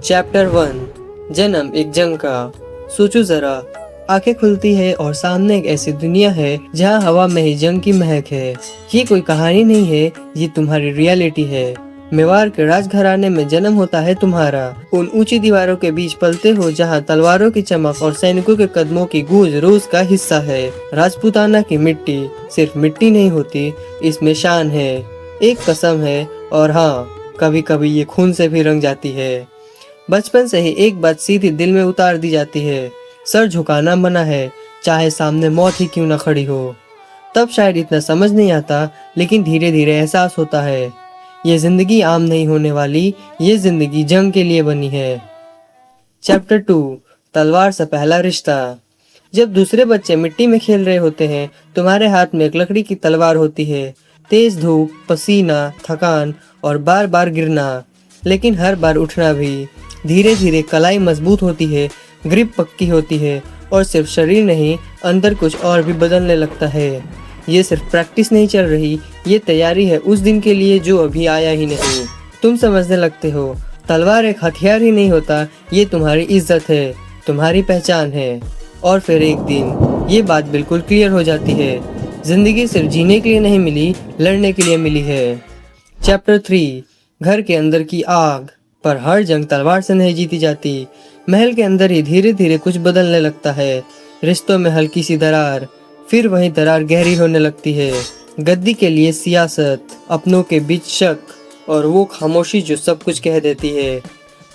Chapter 1 जन्म एक जंग का। सोचो जरा, आंखें खुलती है और सामने एक ऐसी दुनिया है जहां हवा में ही जंग की महक है। ये कोई कहानी नहीं है, ये तुम्हारी रियलिटी है। मेवाड़ के राजघराने में जन्म होता है तुम्हारा। उन ऊंची दीवारों के बीच पलते हो जहां तलवारों की चमक और सैनिकों के कदमों की गूंज रोज का हिस्सा है। राजपूताना की मिट्टी सिर्फ मिट्टी नहीं होती, इसमें शान है, एक कसम है, और हाँ, कभी कभी ये खून से भी रंग जाती है। बचपन से ही एक बात सीधी दिल में उतार दी जाती है, सर झुकाना मना है, चाहे सामने मौत ही क्यों न खड़ी हो। तब शायद इतना समझ नहीं आता, लेकिन धीरे धीरे एहसास होता है, ये जिंदगी आम नहीं होने वाली, ये जिंदगी जंग के लिए बनी है। चैप्टर 2 तलवार से पहला रिश्ता। जब दूसरे बच्चे मिट्टी में खेल रहे होते हैं, तुम्हारे हाथ में एक लकड़ी की तलवार होती है। तेज धूप, पसीना, थकान और बार बार गिरना, लेकिन हर बार उठना भी। धीरे धीरे कलाई मजबूत होती है, ग्रिप पक्की होती है, और सिर्फ शरीर नहीं, अंदर कुछ और भी बदलने लगता है। ये सिर्फ प्रैक्टिस नहीं चल रही, ये तैयारी है उस दिन के लिए जो अभी आया ही नहीं। तुम समझने लगते हो, तलवार एक हथियार ही नहीं होता, ये तुम्हारी इज्जत है, तुम्हारी पहचान है। और फिर एक दिन ये बात बिल्कुल क्लियर हो जाती है, जिंदगी सिर्फ जीने के लिए नहीं मिली, लड़ने के लिए मिली है। चैप्टर 3 घर के अंदर की आग। पर हर जंग तलवार से नहीं जीती जाती। महल के अंदर ही धीरे धीरे कुछ बदलने लगता है। रिश्तों में हल्की सी दरार, फिर वही दरार गहरी होने लगती है। गद्दी के लिए सियासत, अपनों के बीच शक, और वो खामोशी जो सब कुछ कह देती है।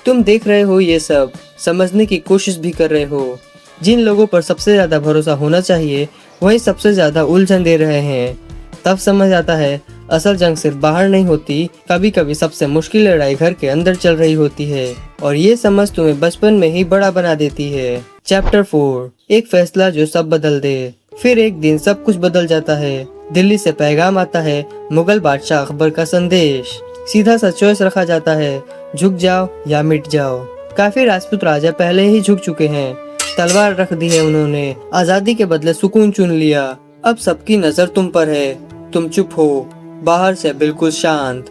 तुम देख रहे हो ये सब, समझने की कोशिश भी कर रहे हो। जिन लोगों पर सबसे ज्यादा भरोसा होना चाहिए, वही सबसे ज्यादा उलझन दे रहे हैं। तब समझ आता है, असल जंग सिर्फ बाहर नहीं होती, कभी कभी सबसे मुश्किल लड़ाई घर के अंदर चल रही होती है। और ये समझ तुम्हें बचपन में ही बड़ा बना देती है। चैप्टर 4 एक फैसला जो सब बदल दे। फिर एक दिन सब कुछ बदल जाता है। दिल्ली से पैगाम आता है, मुगल बादशाह अकबर का संदेश। सीधा सा चॉइस रखा जाता है, झुक जाओ या मिट जाओ। काफी राजपूत राजा पहले ही झुक चुके हैं, तलवार रख दी है उन्होंने, आजादी के बदले सुकून चुन लिया। अब सबकी नजर तुम पर है। तुम चुप हो, बाहर से बिल्कुल शांत,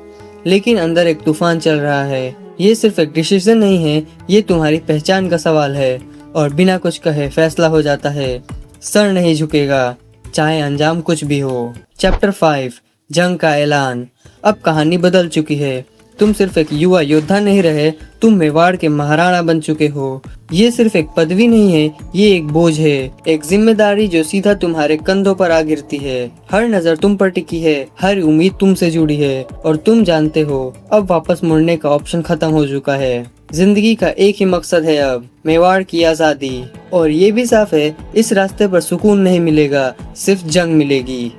लेकिन अंदर एक तूफान चल रहा है। ये सिर्फ एक डिसीजन नहीं है, ये तुम्हारी पहचान का सवाल है। और बिना कुछ कहे फैसला हो जाता है, सर नहीं झुकेगा, चाहे अंजाम कुछ भी हो। चैप्टर 5 जंग का ऐलान। अब कहानी बदल चुकी है। तुम सिर्फ एक युवा योद्धा नहीं रहे, तुम मेवाड़ के महाराणा बन चुके हो। ये सिर्फ एक पदवी नहीं है, ये एक बोझ है, एक जिम्मेदारी जो सीधा तुम्हारे कंधों पर आ गिरती है। हर नजर तुम पर टिकी है, हर उम्मीद तुमसे जुड़ी है, और तुम जानते हो अब वापस मुड़ने का ऑप्शन खत्म हो चुका है। जिंदगी का एक ही मकसद है अब, मेवाड़ की आजादी। और ये भी साफ है, इस रास्ते पर सुकून नहीं मिलेगा, सिर्फ जंग मिलेगी।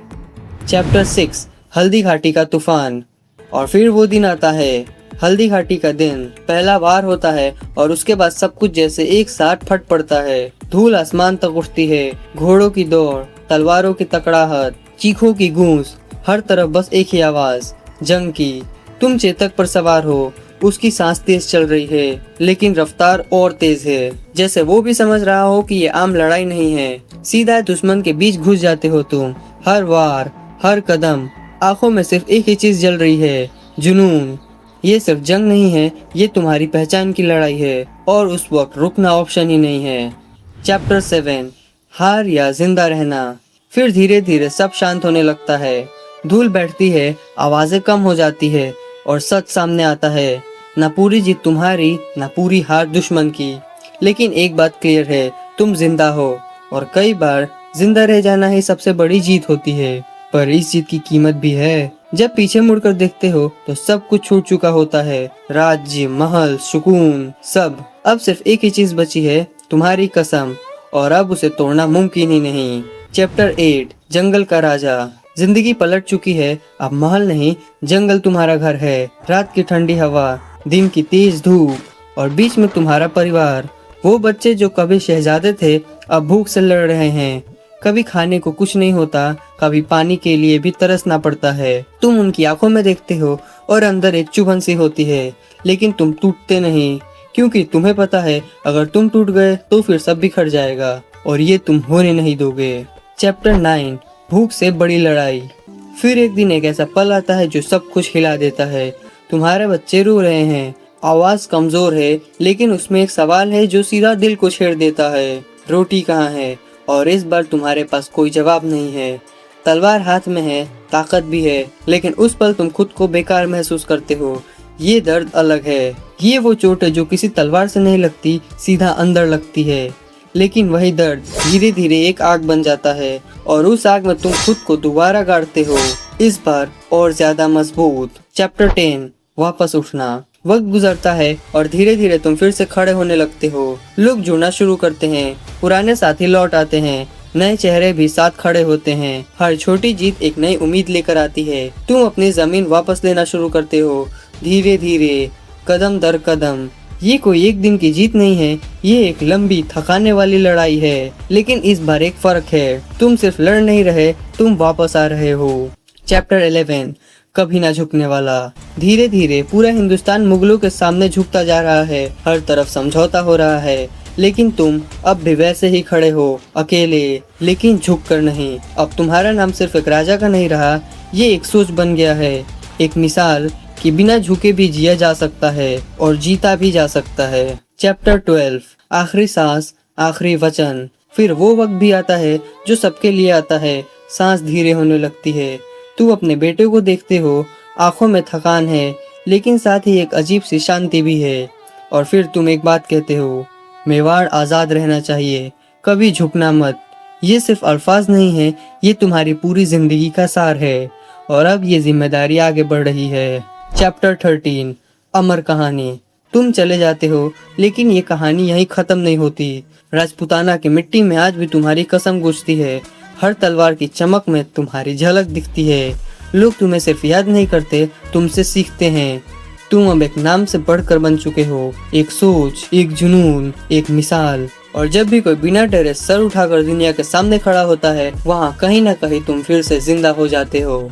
चैप्टर 6 हल्दी घाटी का तूफान। और फिर वो दिन आता है, हल्दी घाटी का दिन। पहला वार होता है और उसके बाद सब कुछ जैसे एक साथ फट पड़ता है। धूल आसमान तक उठती है, घोड़ों की दौड़, तलवारों की तकड़ाहट, चीखों की गूंज, हर तरफ बस एक ही आवाज, जंग की। तुम चेतक पर सवार हो, उसकी सांस तेज चल रही है, लेकिन रफ्तार और तेज है। जैसे वो भी समझ रहा हो कि ये आम लड़ाई नहीं है, सीधा दुश्मन के बीच घुस जाते हो तुम। हर वार, हर कदम, आंखों में सिर्फ एक ही चीज जल रही है, जुनून। ये सिर्फ जंग नहीं है, ये तुम्हारी पहचान की लड़ाई है, और उस वक्त रुकना ऑप्शन ही नहीं है। चैप्टर 7 हार या जिंदा रहना। फिर धीरे धीरे सब शांत होने लगता है। धूल बैठती है, आवाजें कम हो जाती है, और सच सामने आता है। न पूरी जीत तुम्हारी, न पूरी हार दुश्मन की, लेकिन एक बात क्लियर है, तुम जिंदा हो। और कई बार जिंदा रह जाना ही सबसे बड़ी जीत होती है, पर इस जीत की कीमत भी है। जब पीछे मुड़कर देखते हो तो सब कुछ छूट चुका होता है, राज्य, महल, सुकून, सब। अब सिर्फ एक ही चीज बची है, तुम्हारी कसम, और अब उसे तोड़ना मुमकिन ही नहीं। चैप्टर 8 जंगल का राजा। जिंदगी पलट चुकी है, अब महल नहीं, जंगल तुम्हारा घर है। रात की ठंडी हवा, दिन की तेज धूप, और बीच में तुम्हारा परिवार। वो बच्चे जो कभी शहजादे थे, अब भूख से लड़ रहे हैं। कभी खाने को कुछ नहीं होता, कभी पानी के लिए भी तरसना पड़ता है। तुम उनकी आंखों में देखते हो और अंदर एक चुभन सी होती है, लेकिन तुम टूटते नहीं, क्योंकि तुम्हें पता है अगर तुम टूट गए तो फिर सब बिखर जाएगा, और ये तुम होने नहीं दोगे। चैप्टर 9 भूख से बड़ी लड़ाई। फिर एक दिन एक ऐसा पल आता है जो सब कुछ हिला देता है। तुम्हारे बच्चे रो रहे हैं, आवाज कमजोर है, लेकिन उसमें एक सवाल है जो सीधा दिल को छेड़ देता है। रोटी कहाँ है? और इस बार तुम्हारे पास कोई जवाब नहीं है। तलवार हाथ में है, ताकत भी है, लेकिन उस पल तुम खुद को बेकार महसूस करते हो। ये दर्द अलग है। ये वो चोट है जो किसी तलवार से नहीं लगती, सीधा अंदर लगती है। लेकिन वही दर्द धीरे धीरे एक आग बन जाता है और उस आग में तुम खुद को दोबारा गाड़ते हो, इस बार और ज्यादा मजबूत। चैप्टर 10, वापस उठना। वक्त गुजरता है और धीरे धीरे तुम फिर से खड़े होने लगते हो। लोग जुड़ना शुरू करते हैं, पुराने साथी लौट आते हैं, नए चेहरे भी साथ खड़े होते हैं। हर छोटी जीत एक नई उम्मीद लेकर आती है। तुम अपनी जमीन वापस लेना शुरू करते हो, धीरे धीरे, कदम दर कदम। ये कोई एक दिन की जीत नहीं है, ये एक लंबी थकाने वाली लड़ाई है। लेकिन इस बार एक फर्क है, तुम सिर्फ लड़ नहीं रहे, तुम वापस आ रहे हो। चैप्टर 11, कभी ना झुकने वाला। धीरे धीरे पूरा हिंदुस्तान मुगलों के सामने झुकता जा रहा है। हर तरफ समझौता हो रहा है, लेकिन तुम अब भी वैसे ही खड़े हो, अकेले, लेकिन झुक कर नहीं। अब तुम्हारा नाम सिर्फ एक राजा का नहीं रहा, ये एक सोच बन गया है, एक मिसाल कि बिना झुके भी जिया जा सकता है और जीता भी जा सकता है। चैप्टर 12, आखिरी सांस, आखिरी वचन। फिर वो वक्त भी आता है जो सबके लिए आता है। सांस धीरे होने लगती है। तुम अपने बेटे को देखते हो, आंखों में थकान है, लेकिन साथ ही एक अजीब सी शांति भी है। और फिर तुम एक बात कहते हो, मेवाड़ आजाद रहना चाहिए, कभी झुकना मत। ये सिर्फ अल्फाज नहीं है, ये तुम्हारी पूरी जिंदगी का सार है। और अब ये जिम्मेदारी आगे बढ़ रही है। चैप्टर 13, अमर कहानी। तुम चले जाते हो, लेकिन ये कहानी यहीं खत्म नहीं होती। राजपूताना की मिट्टी में आज भी तुम्हारी कसम गूंजती है। हर तलवार की चमक में तुम्हारी झलक दिखती है। लोग तुम्हें सिर्फ याद नहीं करते, तुमसे सीखते हैं। तुम अब एक नाम से बढ़कर बन चुके हो, एक सोच, एक जुनून, एक मिसाल। और जब भी कोई बिना डरे सर उठाकर दुनिया के सामने खड़ा होता है, वहाँ कहीं ना कहीं तुम फिर से जिंदा हो जाते हो।